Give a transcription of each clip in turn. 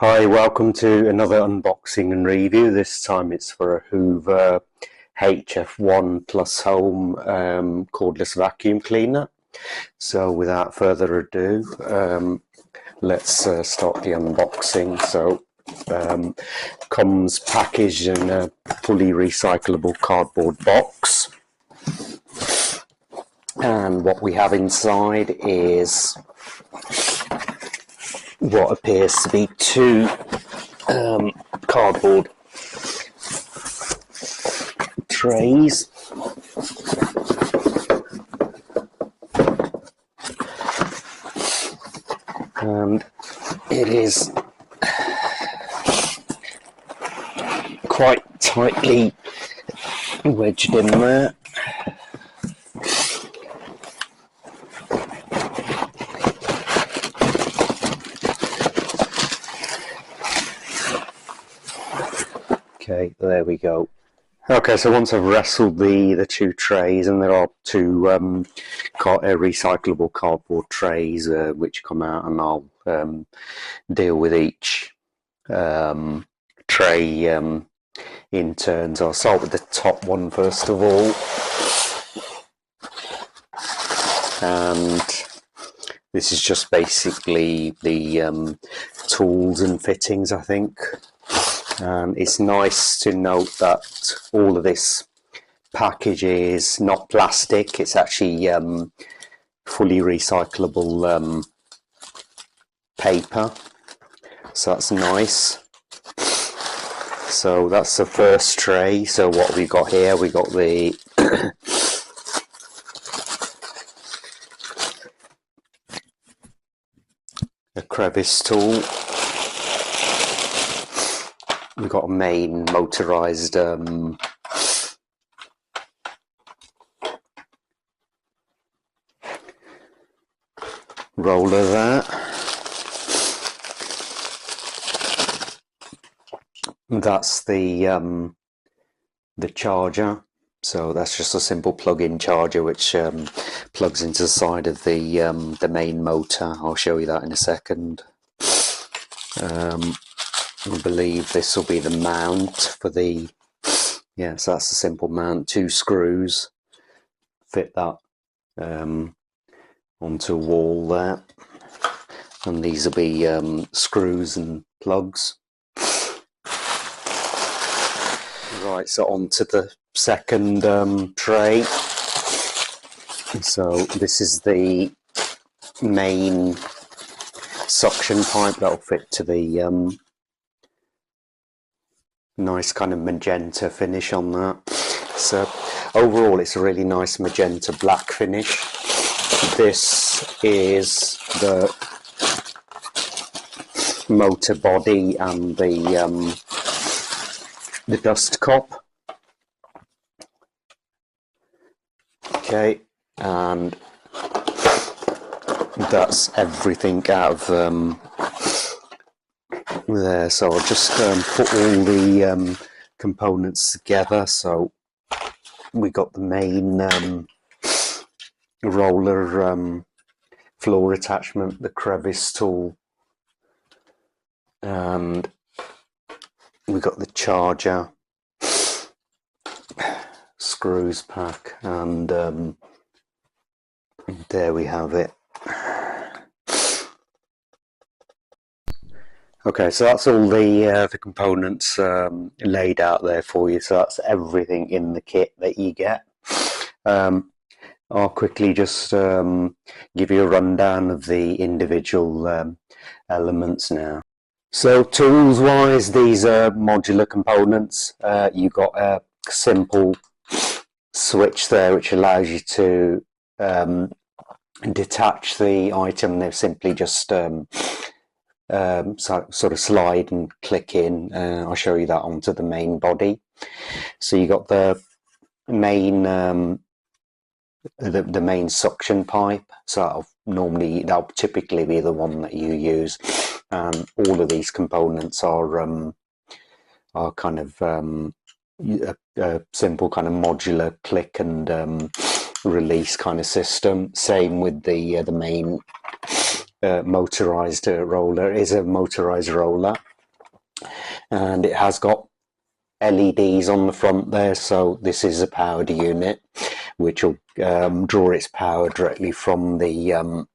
Hi, welcome to another unboxing and review. This time it's for a Hoover HF1 Plus Home cordless vacuum cleaner. So without further ado, let's start the unboxing. So comes packaged in a fully recyclable cardboard box, and what we have inside is what appears to be two cardboard trays. And it is quite tightly wedged in there. Okay, there we go. Okay, so once I've wrestled the two trays, and there are two recyclable cardboard trays which come out, and I'll deal with each tray in turns. I'll start with the top one first of all, and this is just basically the tools and fittings, I think. And it's nice to note that all of this package is not plastic, it's actually fully recyclable paper, so that's nice. So that's the first tray. So what we got here, we got the a crevice tool. We've got a main motorized roller there. That's the charger. So that's just a simple plug-in charger which plugs into the side of the main motor. I'll show you that in a second. I believe this will be the mount for the, so that's a simple mount, 2 screws, fit that onto a wall there, and these will be screws and plugs. Right, so onto the second tray. So this is the main suction pipe that will fit to the nice kind of magenta finish on that. So overall it's a really nice magenta black finish. This is the motor body and the dust cop. Okay, and that's everything out of there. So I'll just put all the components together. So we got the main roller floor attachment, the crevice tool, and we got the charger, screws pack, and there we have it. Okay, so that's all the components laid out there for you. So that's everything in the kit that you get. I'll quickly just give you a rundown of the individual elements now. So tools wise, these are modular components. You've got a simple switch there which allows you to detach the item. They're simply just sort of slide and click in. I'll show you that onto the main body. So you got the main the main suction pipe. So that'll typically be the one that you use, and all of these components are kind of a simple kind of modular click and release kind of system. Same with the main motorized roller. It is a motorized roller, and it has got LEDs on the front there, so this is a powered unit which will draw its power directly from the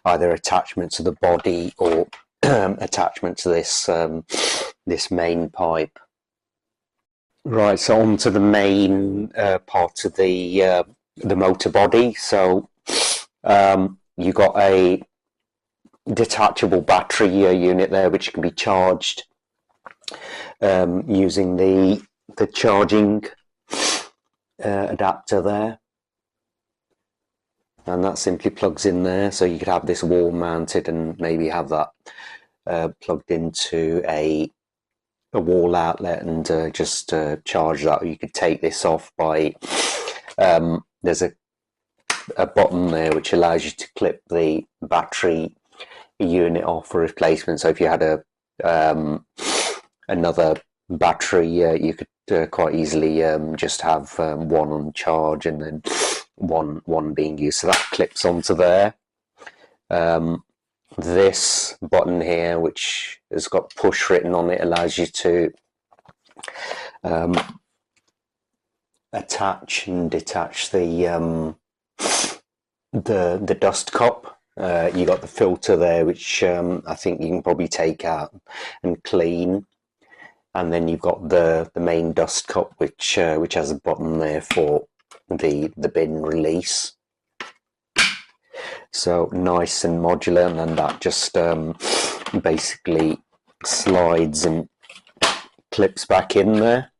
either attachment to the body or attachment to this this main pipe. Right, so on to the main part of the motor body. So you got a detachable battery unit there, which can be charged using the charging adapter there, and that simply plugs in there. So you could have this wall mounted and maybe have that plugged into a wall outlet and just charge that. Or you could take this off by there's a button there which allows you to clip the battery unit off for replacement. So if you had a another battery, you could quite easily just have one on charge and then one being used. So that clips onto there. This button here, which has got push written on it, allows you to attach and detach the dust cup. You got the filter there, which I think you can probably take out and clean, and then you've got the main dust cup, which has a button there for the bin release. So nice and modular, and then that just basically slides and clips back in there.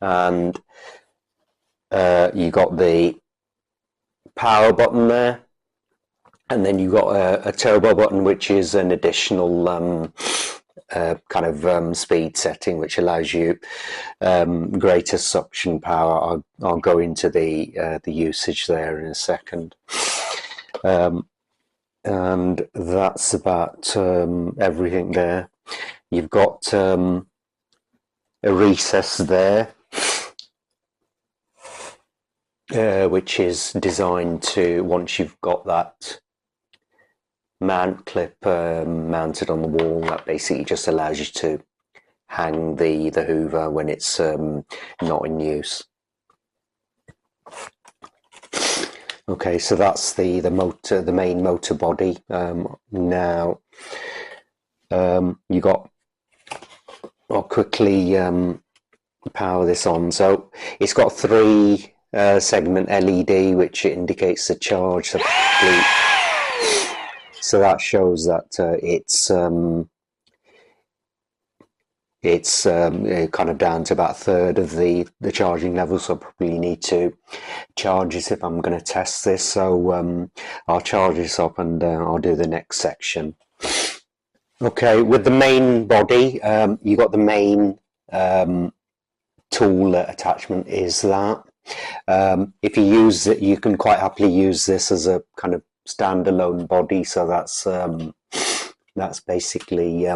And you got the power button there, and then you got a turbo button, which is an additional kind of speed setting, which allows you greater suction power. I'll go into the usage there in a second. And that's about everything there. You've got a recess there, which is designed to, once you've got that mount clip mounted on the wall, that basically just allows you to hang the Hoover when it's not in use. Okay, so that's the main motor body. Now you got, I'll quickly power this on. So it's got 3 segment LED, which indicates the charge. So that shows that it's kind of down to about a third of the charging level, so I probably need to charge this if I'm going to test this. So I'll charge this up and I'll do the next section. Okay, with the main body, you got the main tool attachment is that. If you use it, you can quite happily use this as a kind of standalone body. So that's basically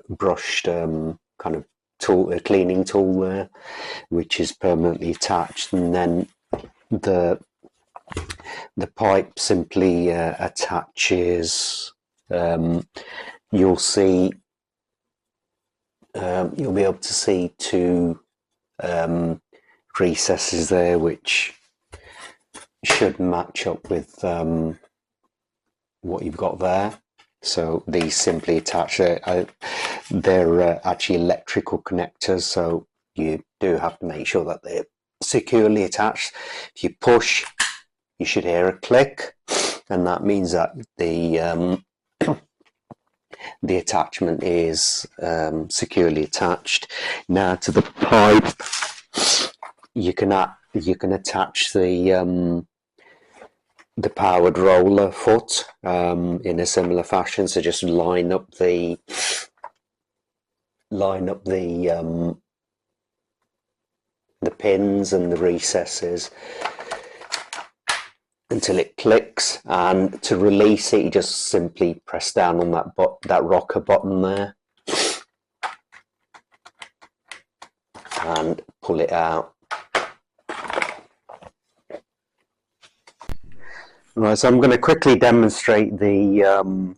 brushed kind of tool, a cleaning tool there, which is permanently attached, and then the pipe simply attaches. You'll see, you'll be able to see 2 recesses there, which should match up with what you've got there. So these simply attach. They're actually electrical connectors, so you do have to make sure that they're securely attached. If you push, you should hear a click, and that means that the attachment is securely attached. Now to the pipe, you can attach the powered roller foot in a similar fashion. So just line up the pins and the recesses until it clicks, and to release it, you just simply press down on that rocker button there and pull it out. Right, so I'm going to quickly demonstrate the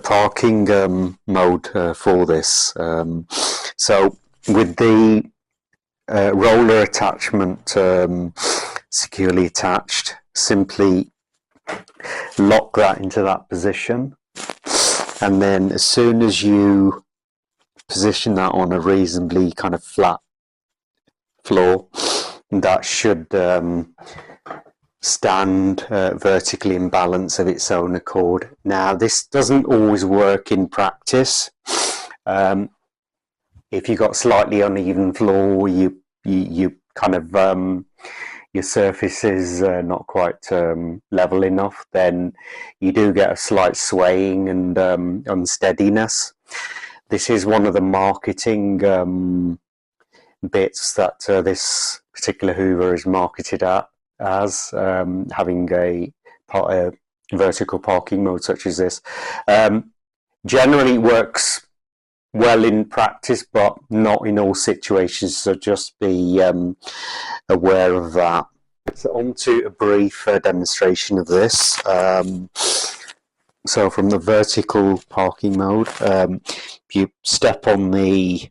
parking mode for this. So with the roller attachment securely attached, simply lock that into that position, and then as soon as you position that on a reasonably kind of flat floor, that should stand vertically in balance of its own accord. Now, this doesn't always work in practice. If you've got slightly uneven floor, you kind of your surface is not quite level enough, then you do get a slight swaying and unsteadiness. This is one of the marketing bits that this particular Hoover is marketed at as, having a vertical parking mode such as this. Generally works well in practice, but not in all situations, so just be aware of that. So on to a brief demonstration of this. So from the vertical parking mode, you step on the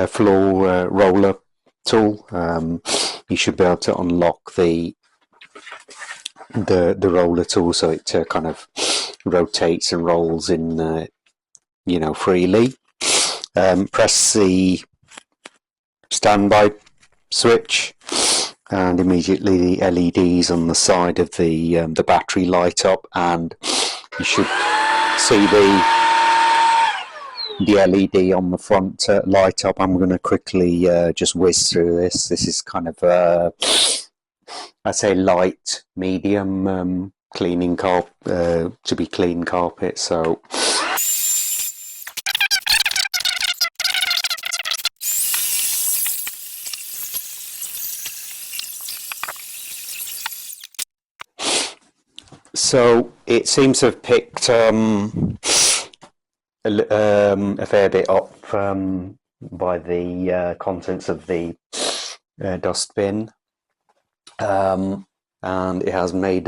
floor roller tool, you should be able to unlock the roller tool so it kind of rotates and rolls in freely. Press the standby switch and immediately the LEDs on the side of the battery light up, and you should see the LED on the front light up. I'm going to quickly just whiz through this. This is kind of I'd say light medium cleaning to be clean carpet. So it seems to have picked a fair bit up by the contents of the dustbin, and it has made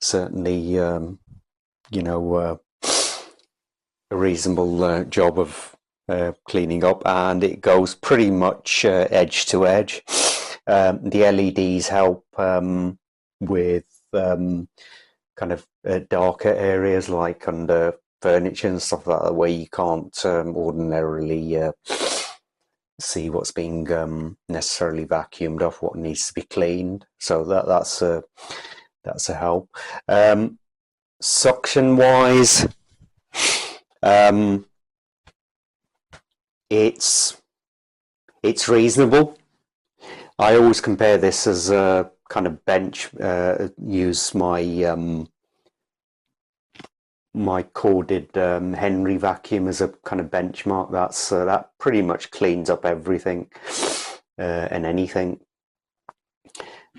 certainly a reasonable job of cleaning up, and it goes pretty much edge to edge. The LEDs help with kind of darker areas like under furniture and stuff like that, where you can't ordinarily see what's being necessarily vacuumed off, what needs to be cleaned. So that's a help. Suction wise, it's reasonable. I always compare this as a kind of bench, use my my corded Henry vacuum as a kind of benchmark. That pretty much cleans up everything and anything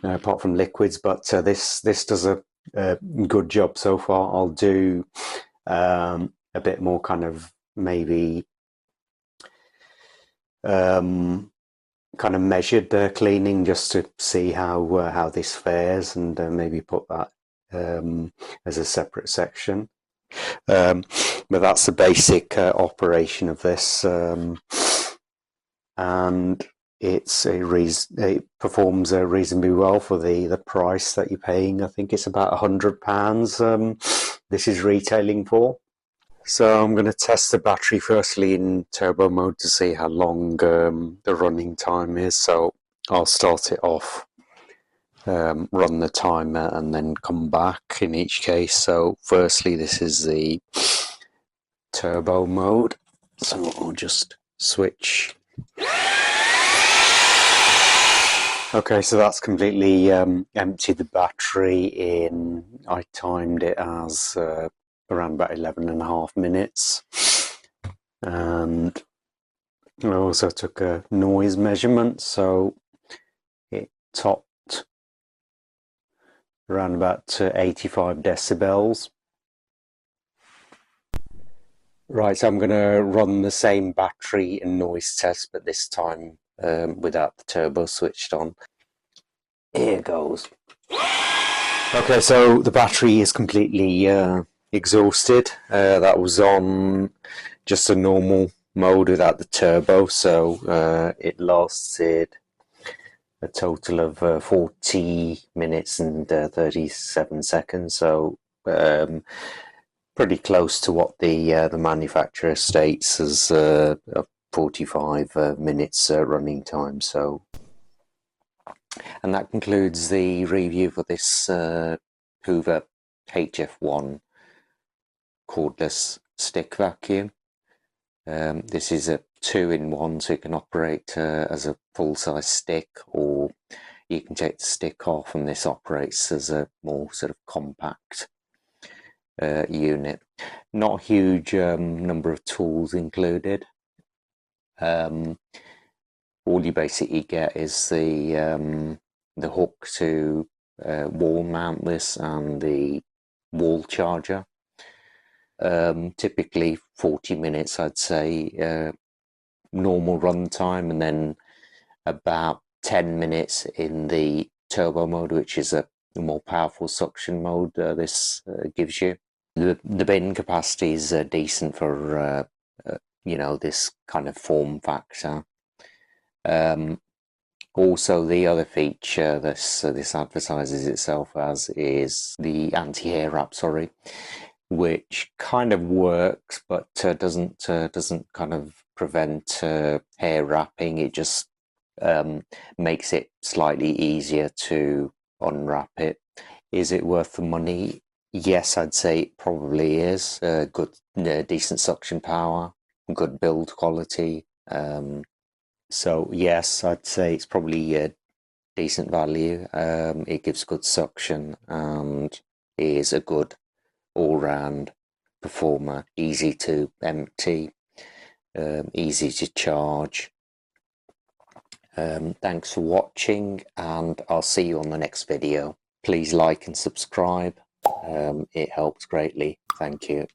apart from liquids, but this does a good job so far. I'll do a bit more kind of maybe kind of measured cleaning just to see how this fares, and maybe put that as a separate section. But that's the basic operation of this, and it performs reasonably well for the price that you're paying. I think it's about £100 this is retailing for. So I'm going to test the battery firstly in turbo mode to see how long the running time is. So I'll start it off, run the timer, and then come back in each case. So firstly, this is the turbo mode. So I'll just switch. Okay, so that's completely emptied the battery in, I timed it as around about 11.5 minutes. And I also took a noise measurement, so it topped around about 85 decibels. Right, so I'm going to run the same battery and noise test, but this time without the turbo switched on. here goes. Okay, so the battery is completely exhausted. That was on just a normal mode without the turbo, so it lasted a total of 40 minutes and 37 seconds, so pretty close to what the manufacturer states as 45 minutes running time. So, and that concludes the review for this Hoover HF1 cordless stick vacuum. This is a 2-in-1, so you can operate as a full-size stick, or you can take the stick off, and this operates as a more sort of compact unit. Not a huge number of tools included. All you basically get is the hook to wall mount this and the wall charger. Typically 40 minutes, I'd say, normal run time, and then about 10 minutes in the turbo mode, which is a more powerful suction mode this gives you. The bin capacity is decent for you know, this kind of form factor. Also, the other feature this advertises itself as is the anti-hair wrap, which kind of works, but doesn't kind of prevent hair wrapping. It just makes it slightly easier to unwrap it. Is it worth the money? Yes, I'd say it probably is. Good, decent suction power, good build quality. So yes, I'd say it's probably a decent value. It gives good suction and is a good all-round performer. Easy to empty, easy to charge. Thanks for watching, and I'll see you on the next video. Please like and subscribe. It helps greatly. Thank you.